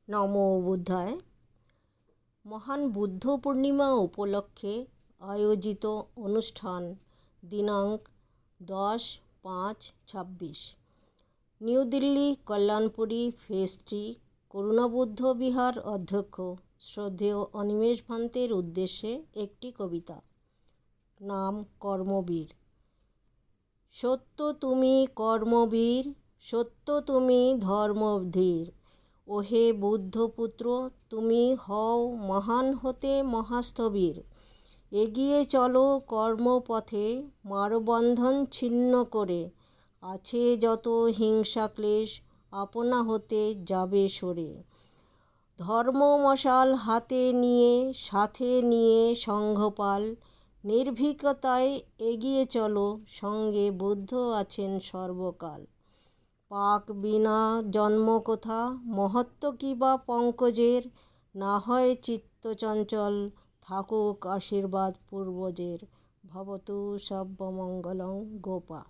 নমো বুদ্ধায়। মহান বুদ্ধ পূর্ণিমা উপলক্ষে আয়োজিত অনুষ্ঠান দিনাঙ্ক 10-5-26 নিউ দিল্লি কল্যাণপুরী ফেজ 3 করুণাবুদ্ধ বিহার অধ্যক্ষ শ্রদ্ধেয় অনিমেষ ভান্তের উদ্দেশ্যে একটি কবিতা। নাম কর্মবীর। সত্য তুমি কর্মবীর, সত্য তুমি ধর্মধীর। ওহে বুদ্ধপুত্র, তুমি হও মহান হতে মহাস্থবির। এগিয়ে চলো কর্মপথে, মারবন্ধন ছিন্ন করে। আছে যত হিংসা ক্লেশ, আপনা হতে যাবে সরে। ধর্ম মশাল হাতে নিয়ে, সাথে নিয়ে সংঘপাল। নির্ভীকতায় এগিয়ে চলো, সঙ্গে বুদ্ধ আছেন সর্বকাল। পাক বিনা জন্ম কোথা, মহত্ব কি বা পঙ্কজের। না হয় চিত্ত চঞ্চল, থাকুক আশীর্বাদ পূর্বজের। ভবতু সর্বমঙ্গলং গোপা।